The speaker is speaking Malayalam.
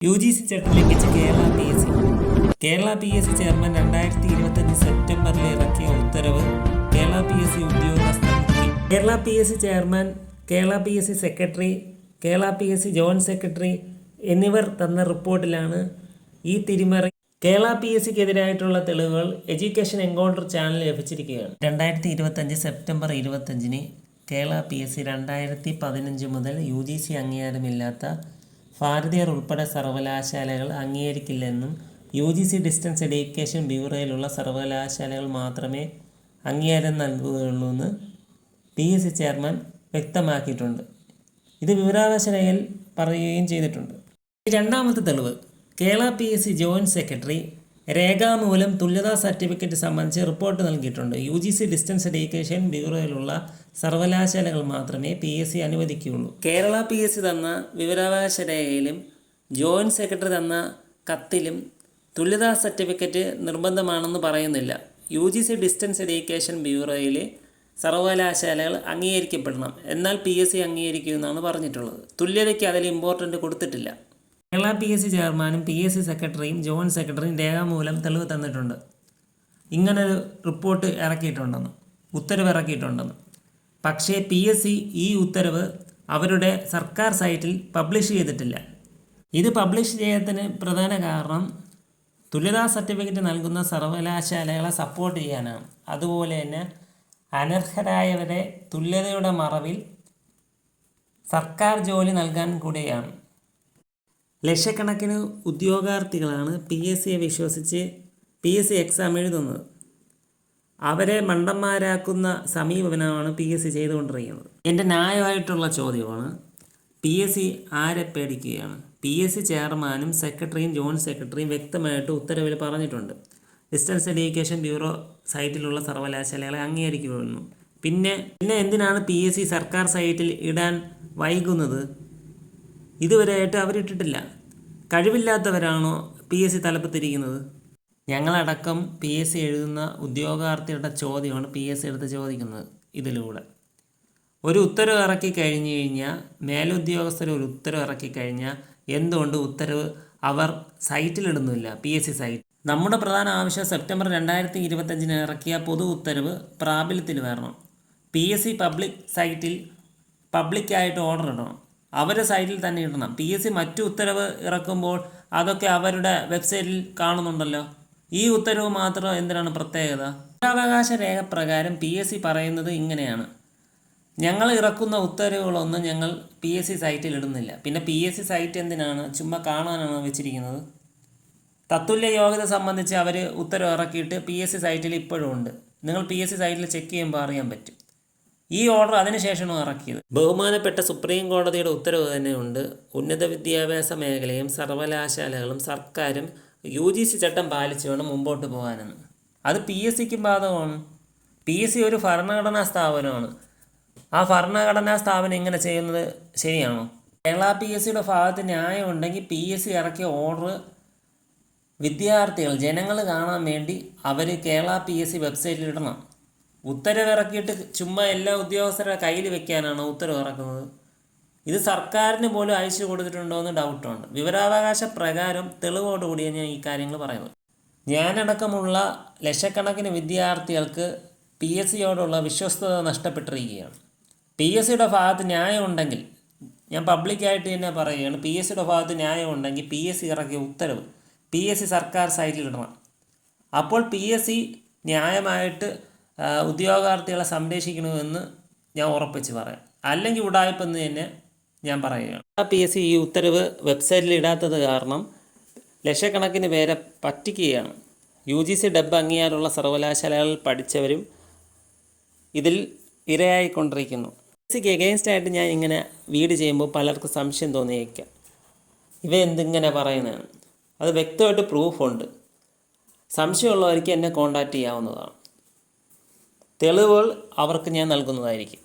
UGC ചട്ടം ലംഘിച്ച് Kerala P S C chairman 2025 സെപ്റ്റംബറിൽ ഇറക്കിയ ഉത്തരവ് കേരള പി എസ് സി ഉദ്യോഗസ്ഥർ Kerala P S C chairman, Kerala P S C secretary, Kerala P S C joint secretary എന്നിവർ തന്ന റിപ്പോർട്ടിലാണ് ഈ തിരിമറി. കേരള പി എസ് സിക്കെതിരായിട്ടുള്ള തെളിവുകൾ എഡ്യൂക്കേഷൻ എൻകൗണ്ടർ ചാനൽ ലഭിച്ചിരിക്കുകയാണ്. 2025 September 25 Kerala P S C 2015 മുതൽ UGC അംഗീകാരമില്ലാത്ത ഭാരതീയർ ഉൾപ്പെടെ സർവകലാശാലകൾ അംഗീകരിക്കില്ലെന്നും UGC ഡിസ്റ്റൻസ് എഡ്യൂക്കേഷൻ ബ്യൂറോയിലുള്ള സർവകലാശാലകൾ മാത്രമേ അംഗീകാരം നൽകുകയുള്ളൂവെന്ന് PSC ചെയർമാൻ വ്യക്തമാക്കിയിട്ടുണ്ട്. ഇത് വിവരാവകാശ രേഖയിൽ പറയുകയും ചെയ്തിട്ടുണ്ട്. രണ്ടാമത്തെ തെളിവ്, കേരള PSC ജോയിന്റ് സെക്രട്ടറി രേഖാമൂലം തുല്യതാ സർട്ടിഫിക്കറ്റ് സംബന്ധിച്ച് റിപ്പോർട്ട് നൽകിയിട്ടുണ്ട്. UGC ഡിസ്റ്റൻസ് എഡ്യൂക്കേഷൻ ബ്യൂറോയിലുള്ള സർവകലാശാലകൾ മാത്രമേ PSC അനുവദിക്കുകയുള്ളൂ. കേരള PSC തന്ന വിവരാവകാശ രേഖയിലും ജോയിന്റ് സെക്രട്ടറി തന്ന കത്തിലും തുല്യതാ സർട്ടിഫിക്കറ്റ് നിർബന്ധമാണെന്ന് പറയുന്നില്ല. UGC ഡിസ്റ്റൻസ് എഡ്യൂക്കേഷൻ ബ്യൂറോയിലെ സർവകലാശാലകൾ അംഗീകരിക്കപ്പെടണം, എന്നാൽ PSC അംഗീകരിക്കുമെന്നാണ് പറഞ്ഞിട്ടുള്ളത്. തുല്യതയ്ക്ക് അതിൽ ഇമ്പോർട്ടൻ്റ് കൊടുത്തിട്ടില്ല. കേരള PSC ചെയർമാനും PSC സെക്രട്ടറിയും ജോയിന്റ് സെക്രട്ടറിയും രേഖാമൂലം തെളിവ് തന്നിട്ടുണ്ട്, ഇങ്ങനൊരു റിപ്പോർട്ട് ഇറക്കിയിട്ടുണ്ടെന്ന്, ഉത്തരവ് ഇറക്കിയിട്ടുണ്ടെന്ന്. പക്ഷേ PSC ഈ ഉത്തരവ് അവരുടെ സർക്കാർ സൈറ്റിൽ പബ്ലിഷ് ചെയ്തിട്ടില്ല. ഇത് പബ്ലിഷ് ചെയ്യാത്തതിന് പ്രധാന കാരണം തുല്യതാ സർട്ടിഫിക്കറ്റ് നൽകുന്ന സർവകലാശാലകളെ സപ്പോർട്ട് ചെയ്യാനാണ്. അതുപോലെ തന്നെ അനർഹരായവരെ തുല്യതയുടെ മറവിൽ സർക്കാർ ജോലി നൽകാൻ കൂടിയാണ്. ലക്ഷക്കണക്കിന് ഉദ്യോഗാർത്ഥികളാണ് PSCയെ വിശ്വസിച്ച് PSC എക്സാം എഴുതുന്നത്. അവരെ മണ്ടന്മാരാക്കുന്ന സമീപനമാണ് PSC ചെയ്തുകൊണ്ടിരിക്കുന്നത്. എൻ്റെ ന്യായമായിട്ടുള്ള ചോദ്യമാണ്, PSC ആരെ പേടിക്കുകയാണ്? PSC ചെയർമാനും സെക്രട്ടറിയും ജോയിന്റ് സെക്രട്ടറിയും വ്യക്തമായിട്ട് ഉത്തരവിൽ പറഞ്ഞിട്ടുണ്ട്, ഡിസ്റ്റൻസ് എഡ്യൂക്കേഷൻ ബ്യൂറോ സൈറ്റിലുള്ള സർവകലാശാലകളെ അംഗീകരിക്കുമെന്നു. പിന്നെ എന്തിനാണ് PSC സർക്കാർ സൈറ്റിൽ ഇടാൻ വൈകുന്നത്? ഇതുവരെയായിട്ട് അവരിട്ടിട്ടില്ല. കഴിവില്ലാത്തവരാണോ PSC തലപ്പത്തിരിക്കുന്നത്? ഞങ്ങളടക്കം PSC എഴുതുന്ന ഉദ്യോഗാർത്ഥിയുടെ ചോദ്യമാണ് PSC എടുത്ത് ചോദിക്കുന്നത്. ഇതിലൂടെ ഒരു ഉത്തരവ് ഇറക്കി കഴിഞ്ഞ് കഴിഞ്ഞാൽ, മേലുദ്യോഗസ്ഥർ ഒരു ഉത്തരവ് ഇറക്കി കഴിഞ്ഞാൽ എന്തുകൊണ്ട് ഉത്തരവ് അവർ സൈറ്റിലിടുന്നില്ല, PSC സൈറ്റ്? നമ്മുടെ പ്രധാന ആവശ്യം സെപ്റ്റംബർ 2025 ഇറക്കിയ പൊതു ഉത്തരവ് പ്രാബല്യത്തിൽ വരണം. PSC പബ്ലിക് സൈറ്റിൽ പബ്ലിക്കായിട്ട് ഓർഡർ ഇടണം, അവരുടെ സൈറ്റിൽ തന്നെ ഇടണം. PSC മറ്റു ഉത്തരവ് ഇറക്കുമ്പോൾ അതൊക്കെ അവരുടെ വെബ്സൈറ്റിൽ കാണുന്നുണ്ടല്ലോ. ഈ ഉത്തരവ് മാത്രം എന്തിനാണ് പ്രത്യേകത? വിവരാവകാശ രേഖ പ്രകാരം PSC പറയുന്നത് ഇങ്ങനെയാണ്: ഞങ്ങൾ ഇറക്കുന്ന ഉത്തരവുകളൊന്നും ഞങ്ങൾ PSC സൈറ്റിൽ ഇടുന്നില്ല. പിന്നെ PSC സൈറ്റ് എന്തിനാണ്? ചുമ്മാ കാണാനാണ് വെച്ചിരിക്കുന്നത്. തത്തുല്യ യോഗ്യത സംബന്ധിച്ച് അവർ ഉത്തരവ് ഇറക്കിയിട്ട് PSC സൈറ്റിൽ ഇപ്പോഴും ഉണ്ട്. നിങ്ങൾ PSC സൈറ്റിൽ ചെക്ക് ചെയ്യുമ്പോൾ അറിയാൻ പറ്റും. ഈ ഓർഡർ അതിനുശേഷമാണ് ഇറക്കിയത്. ബഹുമാനപ്പെട്ട സുപ്രീം കോടതിയുടെ ഉത്തരവ് തന്നെയുണ്ട്. ഉന്നത വിദ്യാഭ്യാസ മേഖലയും സർവകലാശാലകളും സർക്കാരും UGC ചട്ടം പാലിച്ചു വേണം മുമ്പോട്ട് പോകാനെന്ന്. അത് PSCക്കും ബാധകമാണ്. PSC ഒരു ഭരണഘടനാ സ്ഥാപനമാണ്. ആ ഭരണഘടനാ സ്ഥാപനം ഇങ്ങനെ ചെയ്യുന്നത് ശരിയാണോ? കേരള PSCയുടെ ഭാഗത്ത് ന്യായം ഉണ്ടെങ്കിൽ PSC ഇറക്കിയ ഓർഡർ വിദ്യാർത്ഥികൾ, ജനങ്ങൾ കാണാൻ വേണ്ടി അവർ കേരള PSC വെബ്സൈറ്റിൽ ഇടണം. ഉത്തരവ് ഇറക്കിയിട്ട് ചുമ്മാ എല്ലാ ഉദ്യോഗസ്ഥരുടെ കയ്യിൽ വെക്കാനാണ് ഉത്തരവ് ഇറക്കുന്നത്. ഇത് സർക്കാരിന് പോലും അയച്ചു കൊടുത്തിട്ടുണ്ടോ എന്ന് ഡൗട്ടുണ്ട്. വിവരാവകാശ പ്രകാരം തെളിവോടുകൂടിയാണ് ഞാൻ ഈ കാര്യങ്ങൾ പറയുന്നത്. ഞാനടക്കമുള്ള ലക്ഷക്കണക്കിന് വിദ്യാർത്ഥികൾക്ക് PSCയോടുള്ള വിശ്വസ്തത നഷ്ടപ്പെട്ടിരിക്കുകയാണ്. PSCയുടെ ഭാഗത്ത് ന്യായം ഉണ്ടെങ്കിൽ, ഞാൻ പബ്ലിക്കായിട്ട് തന്നെ പറയുകയാണ്, PSCയുടെ ഭാഗത്ത് ന്യായം ഉണ്ടെങ്കിൽ PSC ഇറക്കിയ ഉത്തരവ് PSC സർക്കാർ സൈറ്റിൽ ഇടണം. അപ്പോൾ PSC ന്യായമായിട്ട് ഉദ്യോഗാർത്ഥികളെ സംരക്ഷിക്കണമെന്ന് ഞാൻ ഉറപ്പിച്ച് പറയാം. അല്ലെങ്കിൽ ഉടായ്പെന്ന് തന്നെ ഞാൻ പറയുകയാണ്. PSC ഈ ഉത്തരവ് വെബ്സൈറ്റിൽ ഇടാത്തത് കാരണം ലക്ഷക്കണക്കിന് പേരെ പറ്റിക്കുകയാണ്. UGC ഡബ്ബ് അംഗീകാരമുള്ള സർവകലാശാലകളിൽ പഠിച്ചവരും ഇതിൽ ഇരയായിക്കൊണ്ടിരിക്കുന്നു. PSCക്ക് എഗെയിൻസ്റ്റ് ആയിട്ട് ഞാൻ ഇങ്ങനെ വീഡിയോ ചെയ്യുമ്പോൾ പലർക്കും സംശയം തോന്നിയേക്കാം, ഇവ എന്തിങ്ങനെ പറയുന്നതാണ്. അത് വ്യക്തമായിട്ട് പ്രൂഫുണ്ട്. സംശയമുള്ളവർക്ക് എന്നെ കോൺടാക്റ്റ് ചെയ്യാവുന്നതാണ്. തെളിവുകൾ അവർക്ക് ഞാൻ നൽകുന്നതായിരിക്കും.